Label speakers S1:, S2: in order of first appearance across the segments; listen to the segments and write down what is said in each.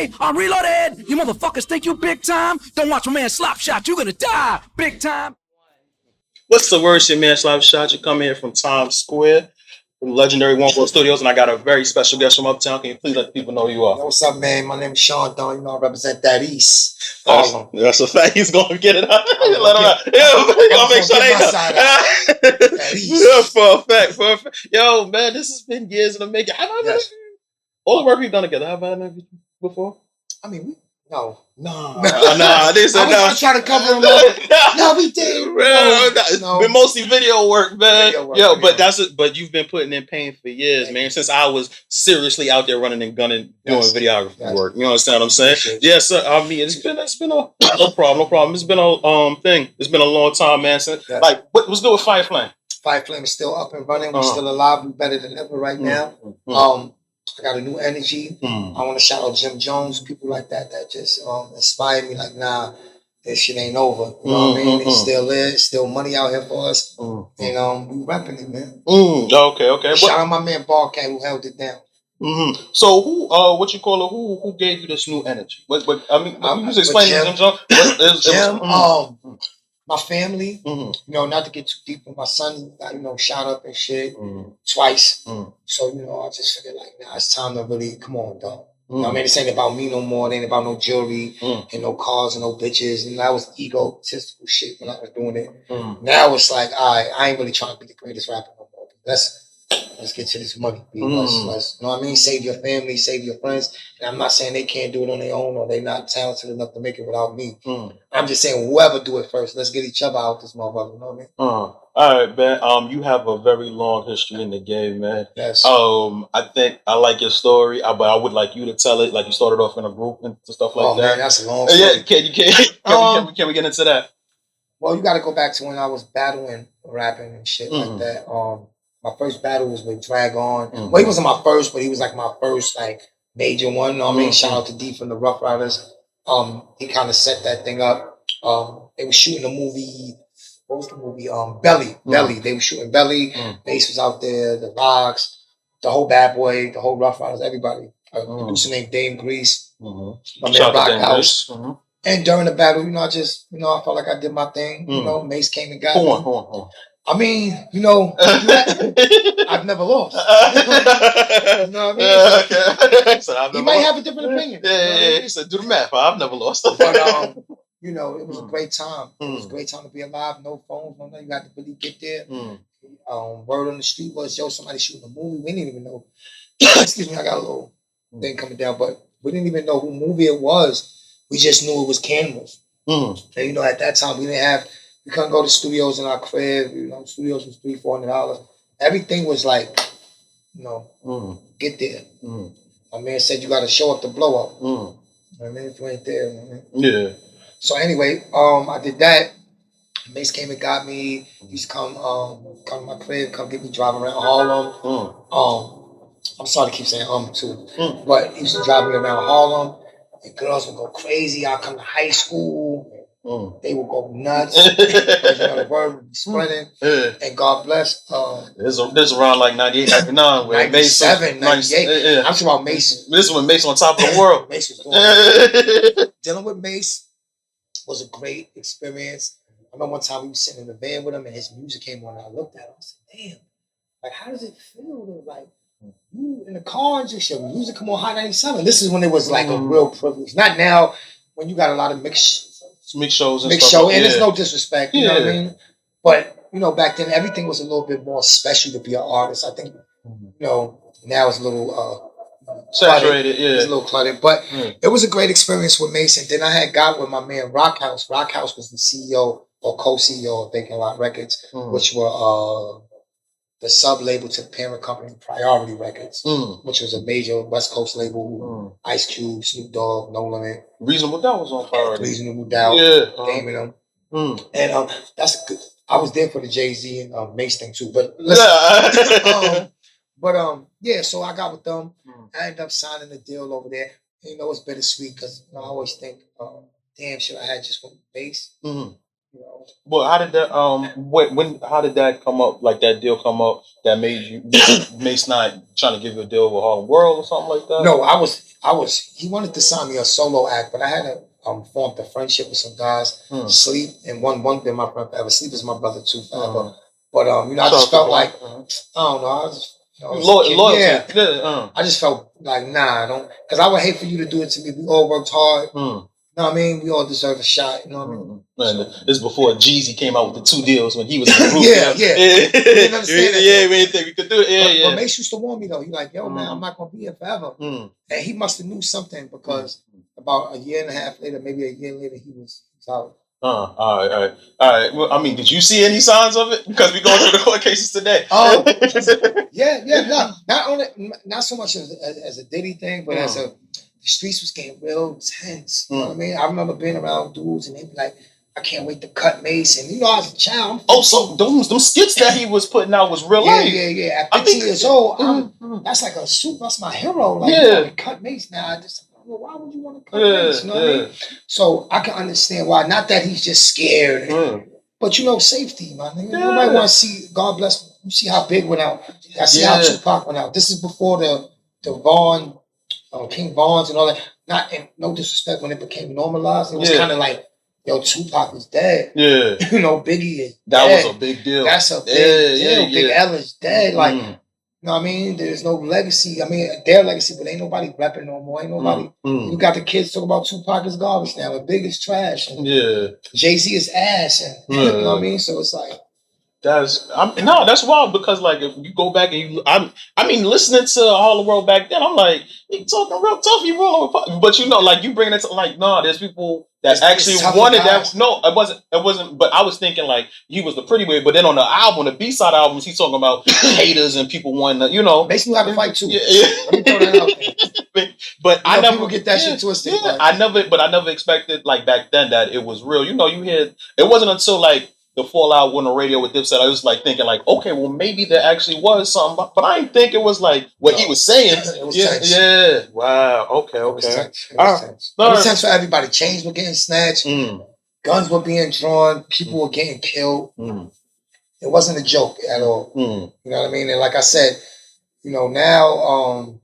S1: okay, I'm reloaded. You motherfuckers think you big time? Don't watch my man Slop Shot. You're gonna die big time.
S2: What's the word, your man Slop Shot? You come here from Times Square, from legendary One World Studios, and I got a very special guest from Uptown. Can you please let the people know who you are?
S3: Yo, what's up, man? My name is Chaundon. You know, I represent that East.
S2: Harlem. That's a fact. He's going to get it out. Let him out. Yeah, going to make sure they know. Yeah, for a fact. Yo, man, this has been years in the making. Have I interviewed you? All the work we've done together, have I interviewed you before?
S3: I mean, no.
S2: I didn't say no.
S3: I was trying to cover them up. No, we did.
S2: It's been mostly video work, man. But you've been putting in pain for years, man. Since I was seriously out there running and gunning, doing videography work. You understand what I'm saying? Yes, sir. I mean, it's been a no problem. It's been a thing. It's been a long time, man. Since what's good with Fireflame?
S3: Fireflame is still up and running. We're still alive. We're better than ever right now. I got a new energy. I want to shout out Jim Jones, people like that just inspire me. Like, nah, this shit ain't over. You know what I mean? It still is. Still money out here for us. And we repping it, man.
S2: Okay.
S3: Shout out my man Barcat who held it down.
S2: So who gave you this new energy? You just explain to Jim Jones.
S3: Jim, my family, you know, not to get too deep, but my son got, shot up and shit twice. So, I just figured like, nah, it's time to really, come on, dog. You know what I mean? This ain't about me no more. It ain't about no jewelry and no cars and no bitches. And that was egotistical shit when I was doing it. Now it's like, I ain't really trying to be the greatest rapper no more. Let's get to this money. Let's, you know what I mean? Save your family, save your friends. And I'm not saying they can't do it on their own or they're not talented enough to make it without me. I'm just saying whoever do it first, let's get each other out this motherfucker. You know what I mean?
S2: All right, man. You have a very long history in the game, man.
S3: Yes.
S2: I think I like your story, but I would like you to tell it. Like you started off in a group and stuff like that.
S3: Man, that's a long story.
S2: Yeah, can we get into that?
S3: Well, you got to go back to when I was battling rapping and shit like that. My first battle was with Drag On. Well, he wasn't my first, but he was like my first like major one. You know what I mean? Shout out to D from the Rough Riders. He kind of set that thing up. They were shooting a movie. What was the movie? Belly. Belly. They were shooting Belly. Bass was out there. The Logs, the whole Bad Boy, the whole Rough Riders, everybody. A producer named Dame Grease. My man Rock House. And during the battle, I just, I felt like I did my thing. Mace came and got me.
S2: Hold on.
S3: I mean, I've never lost. You know what I mean? So, you might have a different opinion.
S2: Yeah. So do the math. I've never lost.
S3: But it was a great time. It was a great time to be alive. No phones, no nothing. You got to really get there. Word on the street was, somebody shooting a movie. We didn't even know. Excuse me, I got a little thing coming down, but we didn't even know who movie it was. We just knew it was cameras. And at that time we couldn't go to studios in our crib. Studios was $300-$400. Everything was like, get there. My man said you got to show up to blow up. I mean, if you ain't there,
S2: Yeah. So
S3: anyway, I did that. Mace came and got me. He used to come to my crib, come get me driving around Harlem. I'm sorry to keep saying too, but he used to drive me around Harlem. And girls would go crazy. I'd come to high school. They would go nuts. The word would be spreading. And God bless.
S2: This is around like 98, 99.
S3: 97, 98. I'm talking about Mace.
S2: This is when Mace on top of the world.
S3: Mace was doing Dealing with Mace was a great experience. I remember one time we were sitting in the van with him and his music came on and I looked at him. I said, damn, like how does it feel to like you in the car and just your music come on Hot 97? This is when it was like a real privilege. Not now when you got a lot of mixed shows and stuff. And it's no disrespect, you know what I mean? But, back then everything was a little bit more special to be an artist. I think, now it's a little
S2: saturated,
S3: It's a little cluttered. But it was a great experience with Mace. And then I had got with my man Rock House. Rock House was the CEO or co-CEO of Vacant Lot Records, which were the sub-label to the parent company Priority Records, which was a major West Coast label. Ice Cube, Snoop Dogg, No Limit.
S2: Reasonable Doubt was on Priority.
S3: Reasonable Doubt.
S2: Yeah.
S3: Damon them. And that's good. I was there for the Jay-Z and Mace thing too. But listen. So I got with them. I ended up signing a deal over there. And, it's bittersweet because I always think, damn, should I had just went with bass?
S2: Well, how did that how did that come up? Like that deal come up that made you Mace not trying to give you a deal with Harlem World or something like that?
S3: No, I was he wanted to sign me a solo act, but I had formed a friendship with some guys. Sleep and one been my friend forever. Sleep is my brother too forever. But I just felt like I don't know. I just loyalty. Yeah. I just felt like I don't, because I would hate for you to do it to me. We all worked hard. You know what I mean? We all deserve a shot. You know what I mean?
S2: So, this is before Jeezy came out with the 2 deals when he was in the group.
S3: Yeah. We didn't understand that.
S2: We didn't think we could do it.
S3: But Mace used to warn me though. He like, yo, man, I'm not gonna be here forever. And he must have knew something because about a year and a half later, maybe a year later, he was out.
S2: All right. Well, I mean, did you see any signs of it? Because we're going through the court cases today.
S3: No, not so much as a Diddy thing, but as the streets was getting real intense. You know what I mean? I remember being around dudes and they'd be like, I can't wait to cut Mace. And as a child,
S2: so those skits that he was putting out was real life.
S3: Yeah. At 15 years old, that's like that's my hero. Like, cut Mace now. Why would you want to cut Mace? You know what I mean? So I can understand why. Not that he's just scared, but safety, my nigga. Nobody want to see. God bless. You see how Big went out. I see how Tupac went out. This is before the Vaughn, King Vaughns and all that. Not in no disrespect, when it became normalized, it was kind of like, yo, Tupac is dead. Yeah. Biggie is dead. That was a big deal. That's a big deal. Big L is dead. Like, you know what I mean? There's no legacy. I mean, their legacy, but ain't nobody repping no more. Ain't nobody. You got the kids talking about Tupac is garbage now. The Big is trash. And Jay-Z is ass. And, you know what I mean? So it's like.
S2: That's wild because like if you go back and I mean listening to All the World back then, I'm like, he talking real tough, you wrong, but like you bringing it to like there's people that actually wanted that. No, it wasn't. But I was thinking like he was the pretty boy, but then on the album, the B-side albums, he's talking about haters and people wanting to,
S3: makes me have to fight too. Yeah. Let me throw that out there.
S2: But I never
S3: people get that shit twisted.
S2: Yeah, I never expected like back then that it was real. You hear it wasn't until like the fallout on the radio with Dipset, I was like thinking like, okay, well maybe there actually was something, but I didn't think it was like what he was saying.
S3: It was tense.
S2: Wow. Okay.
S3: It was tense. It was tense for everybody. Chains were getting snatched. Guns were being drawn. People were getting killed. It wasn't a joke at all. You know what I mean? And like I said, now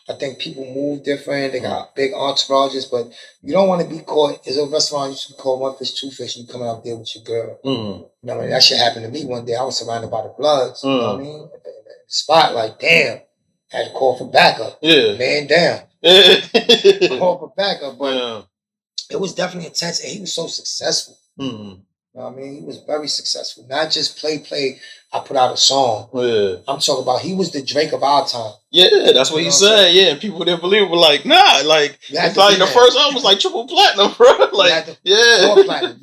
S3: I think people move different. They got big entourages, but you don't want to be caught. There's a restaurant you should call One Fish, Two Fish, and you coming out there with your girl. You know what I mean? That shit happened to me one day. I was surrounded by the Bloods. You know what I mean? At the spot, like, damn. Had to call for backup. Man down. Call for backup, but it was definitely intense, and he was so successful. You know what I mean? He was very successful. Not just play, I put out a song. I'm talking about he was the Drake of our time.
S2: Yeah, that's what he said. Yeah, and people didn't believe it. Were like, nah, like it's like the first album was like triple platinum, bro. Like,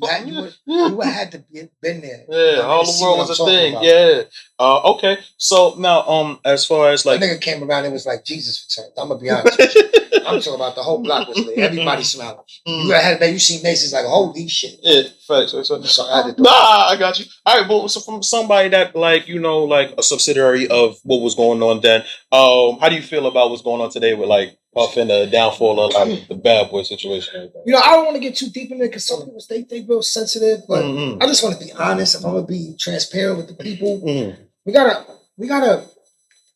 S3: platinum. You would had to been there.
S2: Yeah, All the World was a thing. Yeah. Okay. So now, as far as like,
S3: that nigga came around, it was like Jesus returned. I'm gonna be honest with you. I'm talking about the whole block was lit. Everybody smiling. You seen Macy's like, holy shit.
S2: Yeah, facts. So I got you. All right, but so from somebody that like like a subsidiary of what was going on then, how do you feel about what's going on today with like Puff and the downfall of like the Bad Boy situation?
S3: I don't want to get too deep in it because some people they real sensitive, but I just want to be honest. If I'm gonna be transparent with the people, we gotta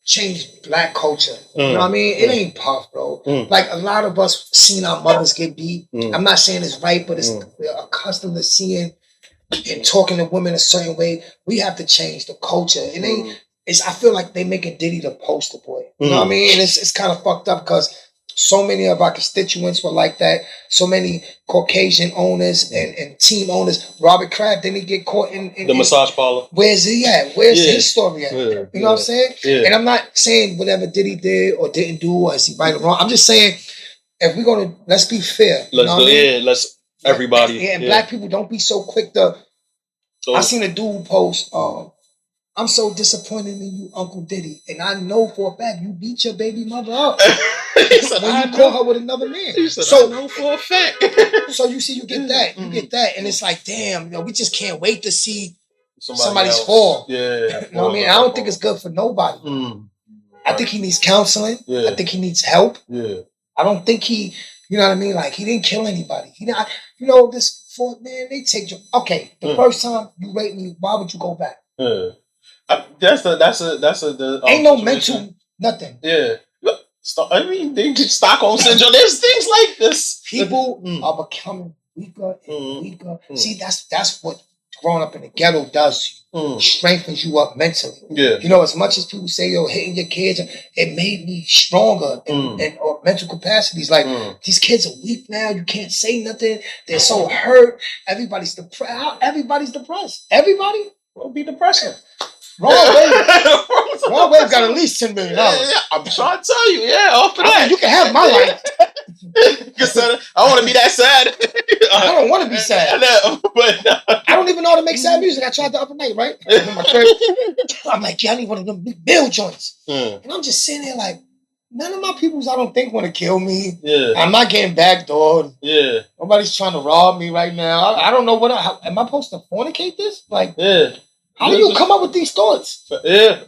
S3: change black culture. You know what I mean? It ain't Puff, bro. Like a lot of us seen our mothers get beat. I'm not saying it's right, but it's we're accustomed to seeing and talking to women a certain way. We have to change the culture. It ain't. I feel like they making Diddy the poster boy. You know what I mean? And it's kind of fucked up because so many of our constituents were like that. So many Caucasian owners and team owners. Robert Kraft, didn't he get caught in
S2: the massage parlor?
S3: Where's he at? Where's his story at? You know what I'm saying? Yeah. And I'm not saying whatever Diddy did or didn't do or is he right or wrong. I'm just saying if we're gonna let's be fair.
S2: Let's everybody.
S3: And black people don't be so quick to. I seen a dude post. I'm so disappointed in you, Uncle Diddy. And I know for a fact you beat your baby mother up. When you call her with another man.
S2: I know for a fact.
S3: So you see, you get that. You get that. And it's like, damn, we just can't wait to see somebody's fall.
S2: Yeah.
S3: You know what I mean? I don't think it's good for nobody. I think he needs counseling. I think he needs help. I don't think he, you know what I mean? Like, he didn't kill anybody. This fourth man, they take you. Okay, the first time you raped me, why would you go back?
S2: That's a
S3: ain't no mental nothing.
S2: Yeah. they get Stockholm syndrome. There's things like this.
S3: People are becoming weaker and weaker. See, that's what growing up in the ghetto does. Strengthens you up mentally.
S2: Yeah.
S3: You know, as much as people say, yo, hitting your kids, it made me stronger in mental capacities. Like, these kids are weak now. You can't say nothing. They're so hurt. Everybody's depressed. Everybody
S2: will be depressing.
S3: Wrong Wave got at least $10 million.
S2: Yeah, I'm trying to tell you, off of that.
S3: You can have my life.
S2: I want to be that sad.
S3: I don't want to be sad.
S2: But
S3: I don't even know how to make sad music. I tried the other night, right? In my crib. I'm like, I need one of them big bill joints. And I'm just sitting there like, none of my peoples I don't think want to kill me.
S2: Yeah.
S3: I'm not getting backdoored.
S2: Yeah.
S3: Nobody's trying to rob me right now. I don't know am I supposed to fornicate this? Like, how do you come up with these thoughts?
S2: Yeah.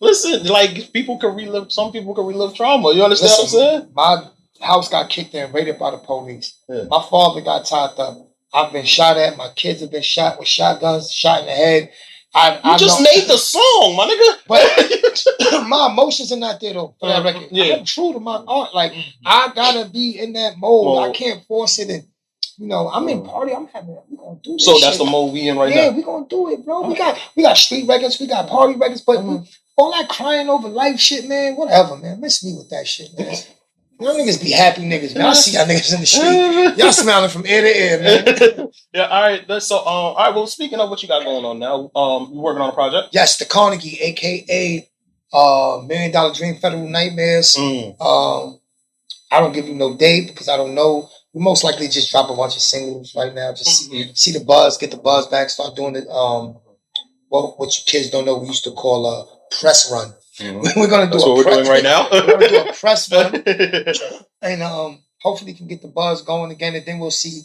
S2: Listen, like people can relive. Some people can relive trauma. You understand what I'm saying?
S3: My house got kicked in, raided by the police. Yeah. My father got tied up. I've been shot at. My kids have been shot with shotguns, shot in the head. I just
S2: made the song, my nigga.
S3: But my emotions are not there though for that record. Yeah. I'm true to my art. Like I gotta be in that mode. I can't force it. And you know, I'm in party. I'm having. We gonna do this.
S2: So that's the mode we in right now.
S3: Yeah, we gonna do it, bro. We got street records. We got party records. But all that crying over life shit, man. Whatever, man. Miss me with that shit, man. Y'all niggas be happy niggas, man. I see y'all niggas in the street. Y'all smiling from ear to ear, man.
S2: Yeah, all right. So, all right. Well, speaking of what you got going on now, you working on a project?
S3: Yes, the Carnegie, aka $1 Million Dream Federal Nightmares. I don't give you no date because I don't know. We most likely just drop a bunch of singles right now. Just see the buzz, get the buzz back, start doing it. What you kids don't know, we used to call a press run. We're gonna do
S2: what we're doing right now.
S3: We're gonna do a press run, and hopefully can get the buzz going again, and then we'll see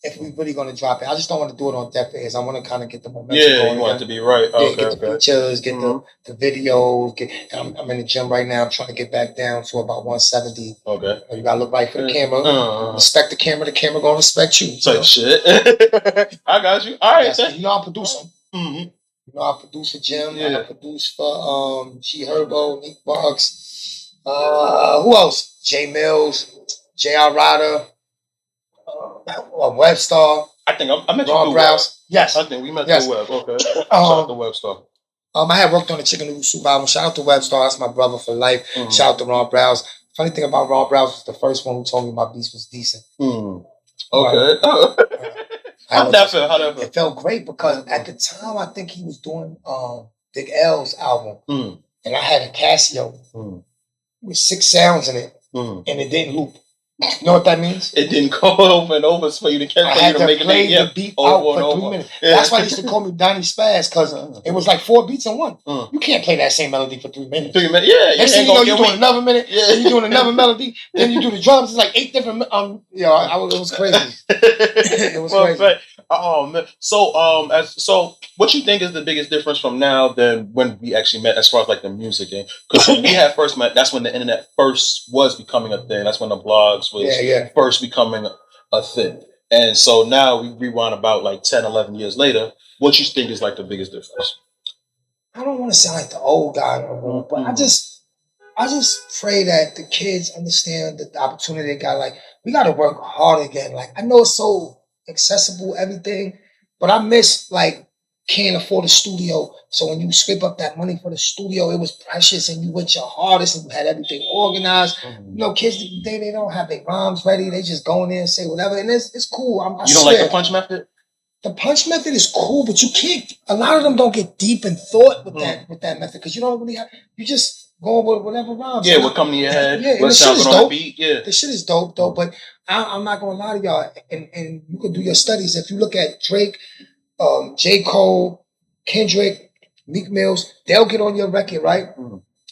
S3: if we're really gonna drop it. I just don't want to do it on deaf ears. I want to kind of get the momentum going.
S2: Yeah, you want it to be right.
S3: Get the pictures, get the videos. I'm in the gym right now. I'm trying to get back down to about 170. Okay. You gotta look right for the camera. Respect the camera. The camera gonna respect you.
S2: Type shit. I got you. All right.
S3: You know I'm producing. You know, I produce for Jim. I produce for G Herbo, Nick Bucks. Who else? J Mills, J.R. Ryder, Webstar.
S2: I think I met
S3: Ron
S2: you
S3: Browse. Yes.
S2: I think we met through Web. Okay. Shout out to Webstar.
S3: I had worked on the Chicken Noodle Soup album. Shout out to Webstar. That's my brother for life. Shout out to Ron Browse. Funny thing about Ron Browse was the first one who told me my beats was decent.
S2: Okay. How'd that feel?
S3: It felt great because at the time I think he was doing Big L's album, and I had a Casio with 6 sounds in it, and it didn't loop. You know what that means?
S2: It didn't go over and over for you to catch.
S3: I had to play the beat out for 3 minutes. That's why they used to call me Donnie Spaz, because it was like 4 beats in one. You can't play that same melody for 3 minutes.
S2: 3 minutes, yeah.
S3: Next thing you know, you're doing another minute, then you're doing another melody, then you do the drums. It's like 8 different. It was crazy. It was crazy.
S2: Oh man. So what you think is the biggest difference from now than when we actually met, as far as like the music game? Because when we had first met, that's when the internet first was becoming a thing. That's when the blogs was first becoming a thing. And so now we rewind about like 10, 11 years later. What you think is like the biggest difference?
S3: I don't want to sound like the old guy no more, but I just pray that the kids understand the opportunity they got. Like, we got to work hard again. Like, I know it's so accessible, everything, but I miss, like, can't afford a studio. So when you scrape up that money for the studio, it was precious, and you went your hardest and you had everything organized. You know, kids today, they don't have their rhymes ready. They just go in there and say whatever, and it's cool.
S2: You don't like the punch method?
S3: The punch method is cool, but you can't. A lot of them don't get deep in thought with that method, because you don't really have. You just go with whatever rhymes.
S2: Yeah, what come to your head?
S3: Yeah,
S2: what sounds on the beat? Yeah,
S3: the shit is dope though. But I'm not gonna lie to y'all, and you can do your studies. If you look at Drake, J. Cole, Kendrick, Meek Mills, they'll get on your record, right,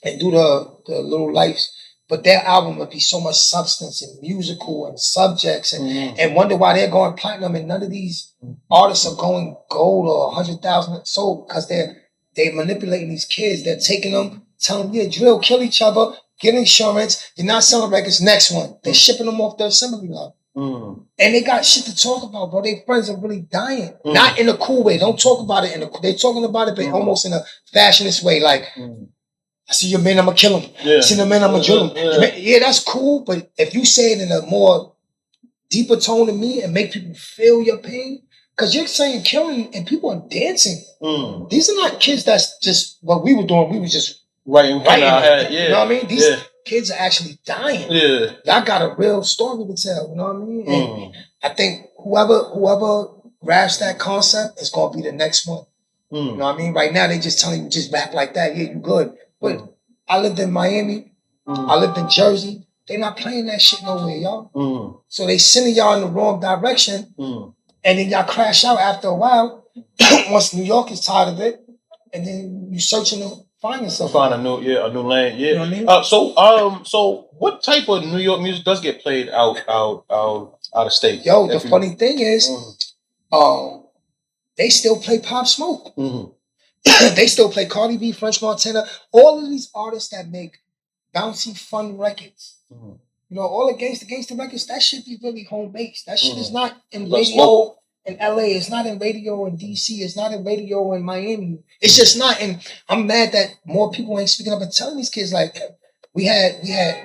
S3: and do the Little Lives. But their album would be so much substance and musical and subjects, and wonder why they're going platinum and none of these artists are going gold or 100,000 sold, because they're manipulating these kids. They're taking them, telling them, drill, kill each other, get insurance. You're not selling records. Next one, they're shipping them off the assembly line, and they got shit to talk about, bro. Their friends are really dying, not in a cool way. Don't talk about it they're talking about it, but almost in a fashionist way, like. I see your man, I'm gonna kill him.
S2: Yeah.
S3: I see the man, I'm gonna drill him. Yeah, that's cool, but if you say it in a more deeper tone than me and make people feel your pain, because you're saying killing and people are dancing. These are not kids that's just what we were doing. We was just
S2: writing our head. Yeah.
S3: You know what I mean? These kids are actually dying.
S2: Yeah.
S3: Y'all got a real story to tell. You know what I mean? And I think whoever grasps that concept is gonna be the next one. You know what I mean? Right now they just telling you just rap like that. Yeah, you good. But I lived in Miami. I lived in Jersey. They're not playing that shit nowhere, y'all. So they sending y'all in the wrong direction, and then y'all crash out after a while. Once New York is tired of it, and then you searching to find yourself.
S2: Find a new lane. Yeah.
S3: You know what I mean?
S2: So what type of New York music does get played out of state?
S3: Yo, the funny thing is, they still play Pop Smoke. They still play Cardi B, French Montana, all of these artists that make bouncy, fun records. You know, all the gangster records, that should be really home based. That shit is not in radio in LA. It's not in radio in DC. It's not in radio in Miami. It's just not. And I'm mad that more people ain't speaking up and telling these kids like we had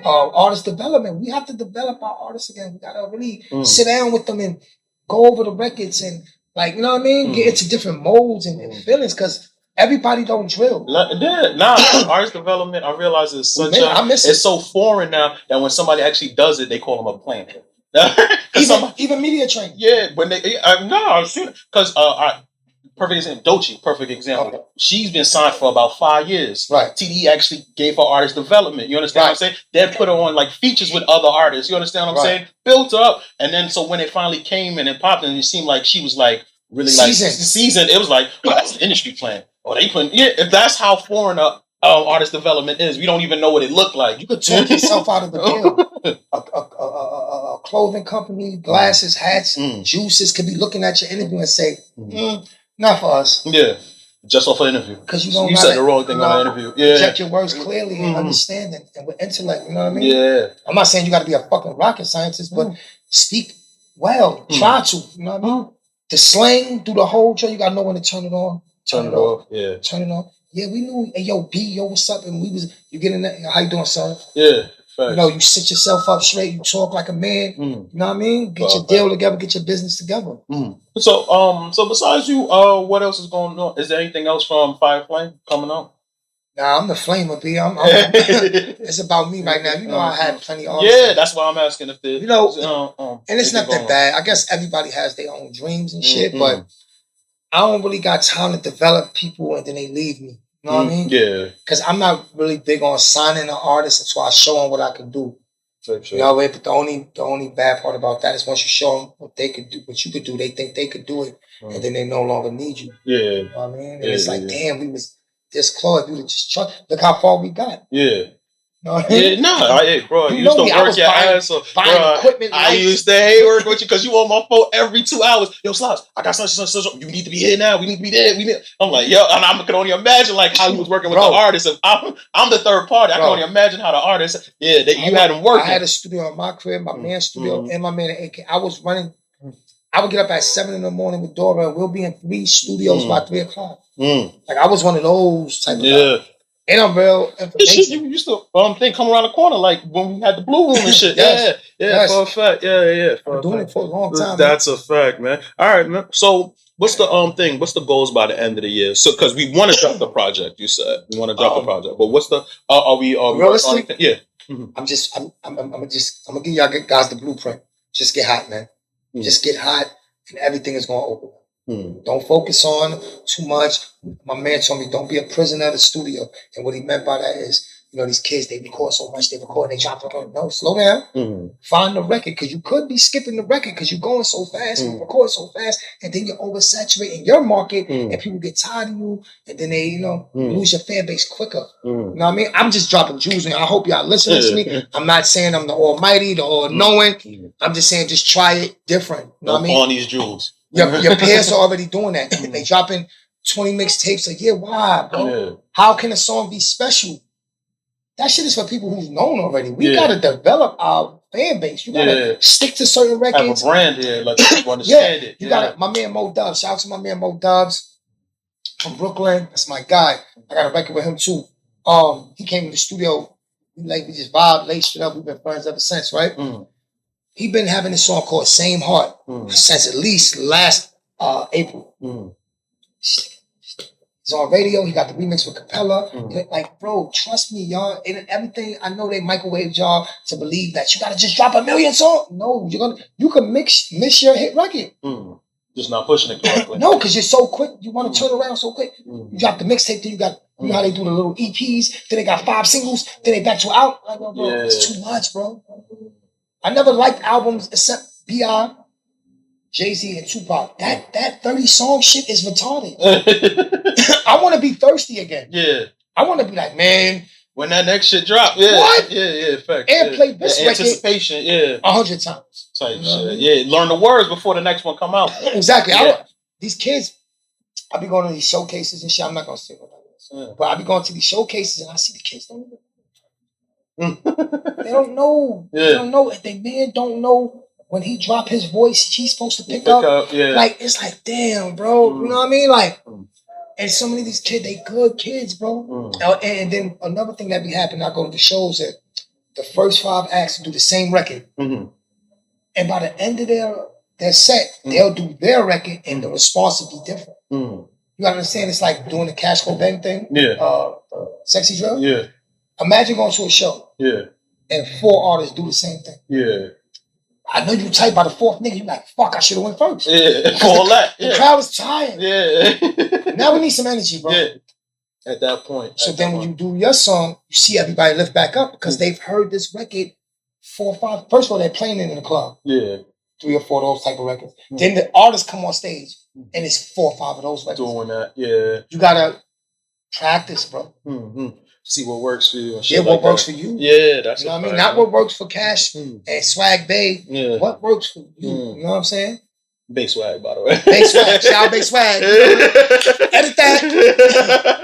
S3: artist development. We have to develop our artists again. We gotta really sit down with them and go over the records and like, you know what I mean? Get into different modes and feelings because everybody don't drill.
S2: Artist development, I realize is it's so foreign now that when somebody actually does it, they call them a plant.
S3: even media training.
S2: Yeah, when they because perfect example. Okay. She's been signed for about 5 years.
S3: Right.
S2: TD actually gave her artist development. You understand what I'm saying? They put her on like features with other artists. You understand what I'm saying? Built her up, and then so when it finally came and it popped, and it seemed like she was like really seasoned. It was like, oh, that's an industry plan. Oh, they put if that's how foreign artist development is. We don't even know what it looked like.
S3: You could talk yourself out of the deal. A clothing company, glasses, hats, juices could be looking at your interview and say, not for us.
S2: Yeah. Just off an interview.
S3: Because you
S2: said the wrong thing on the interview. Yeah.
S3: Check your words clearly and understanding and with intellect, you know what I mean?
S2: Yeah.
S3: I'm not saying you got to be a fucking rocket scientist, but speak well. Try to, you know what I mean? The slang through the whole show, you got to know when to turn it on.
S2: Turn it off. Yeah.
S3: Turn it on. Yeah, we knew, hey, yo, B, yo, what's up? And you get in there, how you doing, son?
S2: Yeah. Fact.
S3: You know, you sit yourself up straight, you talk like a man. You know what I mean? Get your deal together, get your business together.
S2: So besides you, what else is going on? Is there anything else from Fireflame coming out?
S3: Nah, I'm the flamer, B. It's about me right now. You know, I had plenty of
S2: yeah, that's why I'm asking if there's...
S3: You know, and it's not that bad. I guess everybody has their own dreams and shit, but I don't really got time to develop people and then they leave me. You know what I mean?
S2: Yeah.
S3: Because I'm not really big on signing an artist until I show them what I can do.
S2: Sure.
S3: You know, but the only bad part about that is once you show them what they could do, what you could do, they think they could do it, and then they no longer need you.
S2: Yeah.
S3: You know what I mean? And it's like, damn, we was this close. If you would just trust, look how far we got.
S2: Yeah.
S3: You know what I mean?
S2: Yeah, bro, you used to work your ass off.
S3: Equipment.
S2: I used to hate working with you because you on my phone every 2 hours. Yo, Slops, I got such. You need to be here now. We need to be there. I'm like, yo, and I can only imagine like how you was working with the artists. If I'm the third party, I can only imagine how the artists. Yeah, you had them working.
S3: I had a studio in my crib, my man's studio, and my man at AK. I was running. I would get up at 7 in the morning with Dora, and we'll be in 3 studios by 3 o'clock. Like I was one of those type of guys. And I'm real information.
S2: You used to come around the corner like when we had the blue room and shit. Yes. For a fact. Yeah.
S3: I'm doing it for a long time.
S2: That's a fact, man. All right, man. So what's the thing? What's the goals by the end of the year? So because we want to drop the project, you said we want to drop the project, but what's the are we
S3: realistic?
S2: Yeah.
S3: I'm gonna give y'all guys the blueprint. Just get hot, man. Just get hot, and everything is gonna open. Don't focus on too much. My man told me, don't be a prisoner of the studio. And what he meant by that is, you know, these kids, they record so much, they record, they drop it. No, slow down. Find the record, because you could be skipping the record because you're going so fast and you record so fast, and then you're oversaturating your market, and people get tired of you, and then they, lose your fan base quicker. You know what I mean? I'm just dropping jewels, and I hope y'all listening to me. I'm not saying I'm the almighty, the all-knowing. I'm just saying just try it different. You know what I mean?
S2: On these jewels.
S3: Your peers are already doing that. They dropping 20 mixtapes a year. Why, bro? Yeah. How can a song be special? That shit is for people who's known already. We gotta develop our fan base. You gotta stick to certain records.
S2: Have a brand here, like people understand it.
S3: You gotta. My man Mo Dubs. Shout out to my man Mo Dubs from Brooklyn. That's my guy. I got a record with him too. He came to the studio. We just vibed, laced it up. We've been friends ever since, right? He been having this song called Same Heart since at least last April. He's on radio. He got the remix with Capella. Like, bro, trust me, y'all. And everything, I know they microwave y'all to believe that you gotta just drop a million songs. No, you can miss your hit record.
S2: Just not pushing it correctly.
S3: No, because you're so quick. You want to turn around so quick. You drop the mixtape, then you got, you know how they do the little EPs, then they got 5 singles, then they back to an album. Like, bro, it's too much, bro. I never liked albums except B.I., Jay-Z, and Tupac. That 30-song shit is retarded. I want to be thirsty again.
S2: Yeah.
S3: I want to be like, man.
S2: When that next shit drop. Yeah.
S3: What?
S2: Yeah, fact.
S3: And play this record
S2: anticipation,
S3: 100 times.
S2: Type shit. Yeah, learn the words before the next one come out.
S3: Exactly. These kids, I be going to these showcases and shit. I'm not going to say what that is. But I be going to these showcases and I see the kids don't even they don't know. They don't know. They man don't know when he drop his voice, he's supposed to pick up. Like, it's like, damn, bro. You know what I mean? Like, and so many of these kids, they good kids, bro. And then another thing that be happening, I go to the shows that the first 5 acts do the same record. And by the end of their set, they'll do their record and the response will be different. You gotta understand, it's like doing the Cash Go Bang thing. Sexy Drill. Imagine going to a show. And 4 artists do the same thing. I know you type by the 4th nigga, you like, fuck, I should have went first. The crowd was tired. Now we need some energy, bro.
S2: At that point.
S3: So then when you do your song, you see everybody lift back up because they've heard this record 4 or 5. First of all, they're playing it in the club. 3 or 4 of those type of records. Then the artists come on stage and it's 4 or 5 of those records.
S2: Doing that,
S3: You gotta practice, bro.
S2: See what works for you.
S3: And what works for you.
S2: That's
S3: you know what I mean. Not what works for Cash and Swag Bay. What works for you? You know what I'm saying?
S2: Bay Swag, by the way.
S3: Bay Swag. Shout out Bay Swag. Edit that.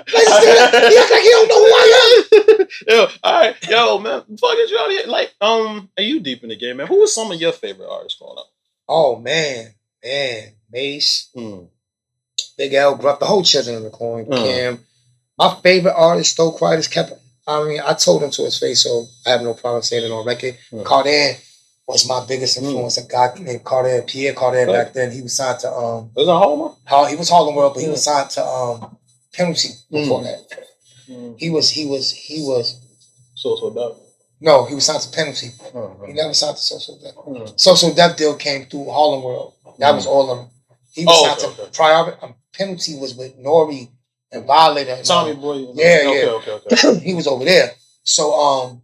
S3: He act like he don't know who I am.
S2: Yo, all right, yo, man. Fuck it, you out here. Like, are you deep in the game, man? Who was some of your favorite artists growing up?
S3: Oh man, Mace, Big L, Gruff, the whole Children of the Corn, Cam. My favorite artist, Stoke Riders, kept. I mean, I told him to his face, so I have no problem saying it on record. Chaundon was my biggest influence. A guy named Pierre Chaundon back then. He was signed to
S2: was it Harlem?
S3: He was Harlem World, but he was signed to Penalty before that. He was
S2: So Def.
S3: No, he was signed to Penalty. He never signed to So Def. So Def deal came through Harlem World. That was all of them. He was signed to Prior. Penalty was with Nori and Violator.
S2: Tommy Boy.
S3: Okay. He was over there. So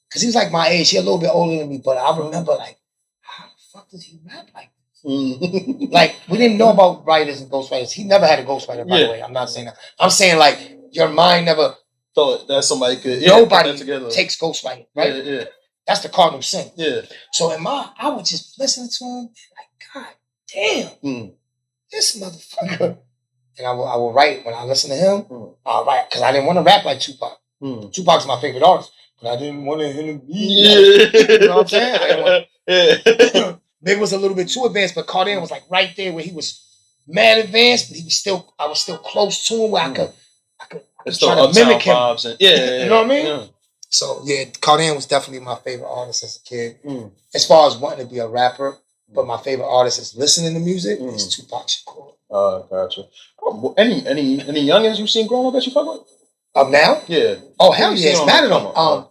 S3: because he was like my age, he a little bit older than me, but I remember like, how the fuck does he rap like this? Like, we didn't know about writers and ghostwriters. He never had a ghostwriter, by the way. I'm not saying that. I'm saying like your mind never
S2: thought that somebody could
S3: nobody takes ghostwriting, right? That's the cardinal sin. So I would just listen to him and like, God damn, this motherfucker. And I will write when I listen to him. I'll write because I didn't want to rap like Tupac. Tupac's my favorite artist, but I didn't want him to be. You know what I'm saying? I didn't want. Big was a little bit too advanced, but Chaundon was like right there where he was mad advanced, but I was still close to him where I could try to mimic him. You know what I mean? So Chaundon was definitely my favorite artist as a kid. As far as wanting to be a rapper, but my favorite artist is listening to music is Tupac Shakur.
S2: Gotcha. Any youngins you seen growing up that you fuck with?
S3: Of now?
S2: Yeah.
S3: Oh hell yeah, it's mad at them. I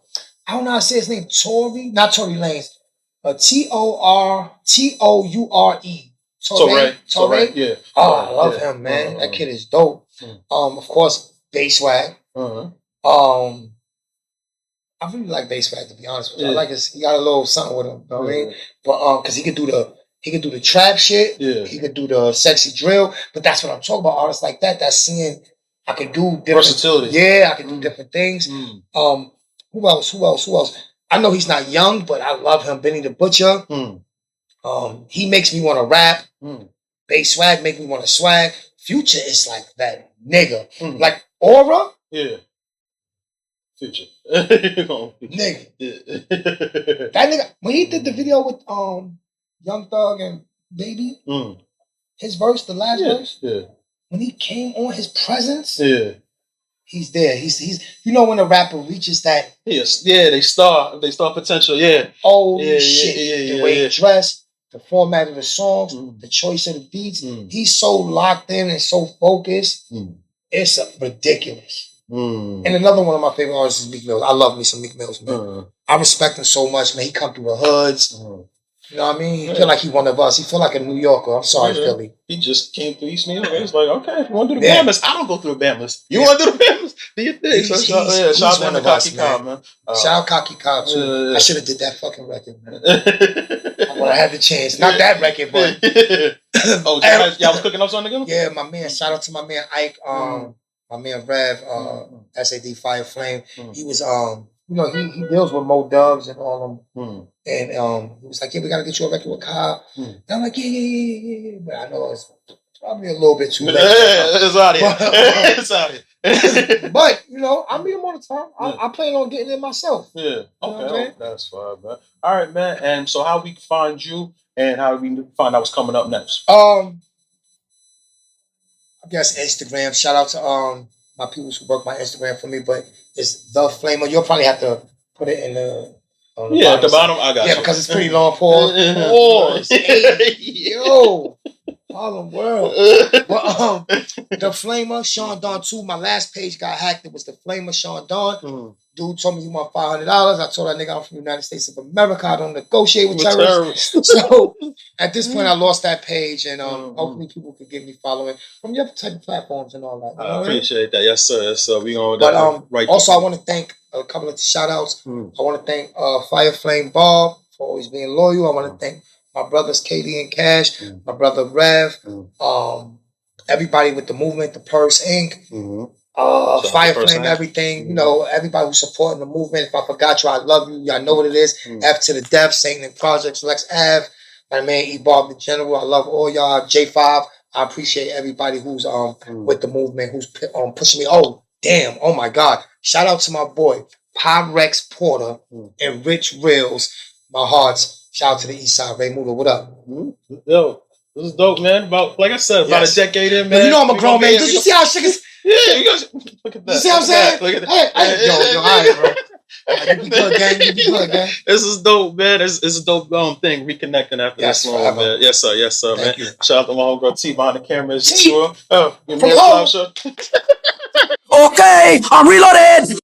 S3: don't know how to say his name. Not Tory Lanez. Toure. Toure.
S2: Yeah.
S3: Oh, I love him, man. That kid is dope. Of course, Bay Swag. I really like Bay Swag, to be honest with you. I like he got a little something with him. You know what I mean? But because he could do the trap shit. He could do the sexy drill. But that's what I'm talking about. Artists like that. That's seeing I could do different
S2: versatility.
S3: Yeah, I could do different things. Who else? I know he's not young, but I love him. Benny the Butcher. He makes me want to rap. Bay Swag make me want to swag. Future is like that nigga. Like Aura.
S2: Yeah. Future.
S3: Nigga. That nigga, when he did the video with Young Thug and Baby, his verse, the last verse, when he came on, his presence, he's there. He's you know when a rapper reaches that
S2: they star potential,
S3: holy shit. The way he dressed, the format of the songs, the choice of the beats, he's so locked in and so focused. It's ridiculous. And another one of my favorite artists is Meek Mills. I love me some Meek Mills, man. I respect him so much, man. He come through the hoods. You know what I mean? He feel like he one of us. He feel like a New Yorker. I'm sorry, Philly.
S2: He just came through East New York. He's like, okay, if you want to do the Bahamas, I don't go through the Bahamas. You want to do the Bahamas? Do your thing.
S3: He's shout out to Cocky Cobb, man. Shout out Cocky Cobb, too. I should have did that fucking record, man. When I had the chance. Not that record, but...
S2: y'all was cooking up something together?
S3: Yeah, my man. Shout out to my man Ike, my man Rev, SAD Fireflame. He was... you know, he deals with Mo Dubs and all them. And he was like, yeah, we got to get you a record with Cobb. And I'm like, yeah. But I know it's probably a little bit too late.
S2: It's out here. It's out here.
S3: But, you know, I meet him all the time. I plan on getting it myself.
S2: Yeah. Okay. That's fine, man. All right, man. And so how we can find you and how we find out what's coming up next?
S3: I guess Instagram. Shout out to my people who work my Instagram for me, but it's The Flamer. You'll probably have to put it in the
S2: at the bottom. I got you.
S3: Yeah, because it's pretty long. Pause. Hey, yo, Harlem world. But The Flamer, Chaundon 2. My last page got hacked. It was The Flamer, Chaundon. Dude told me you want $500. I told that nigga I'm from the United States of America. I don't negotiate with terrorists. So at this point, I lost that page, and hopefully people could give me following from your type of platforms and all that.
S2: I appreciate that. Yes, sir. Yes, sir. We gonna.
S3: But also, I want to thank a couple of shout outs. I want to thank Fireflame Bob for always being loyal. I want to thank my brothers Katie and Cash, my brother Rev, everybody with the movement, the Purse Inc. Fireflame, everything, you know, everybody who's supporting the movement. If I forgot you, I love you. Y'all know what it is. F to the Death, Satan and Projects, Lex Ave, my man E Bob the General. I love all y'all. J5. I appreciate everybody who's with the movement, who's pushing me. Oh, damn. Oh my God. Shout out to my boy, Pyrex Porter and Rich Reels. My hearts. Shout out to the East Side. Ray Muda, what up?
S2: Yo, this is dope, man. About like I said, about a decade in, man.
S3: You know I'm a grown man. Did you see how shit is?
S2: Yeah, you guys look at that.
S3: You see what I'm saying?
S2: Look at that.
S3: Hey, yo, all right, bro. You be good, gang. You be good, gang.
S2: This is dope, man. It's a dope thing. Reconnecting after this long, man. Yes, sir. Yes, sir, man. Shout out to my homegirl T behind the camera. As usual. Give me a show.
S1: Okay, I'm reloaded.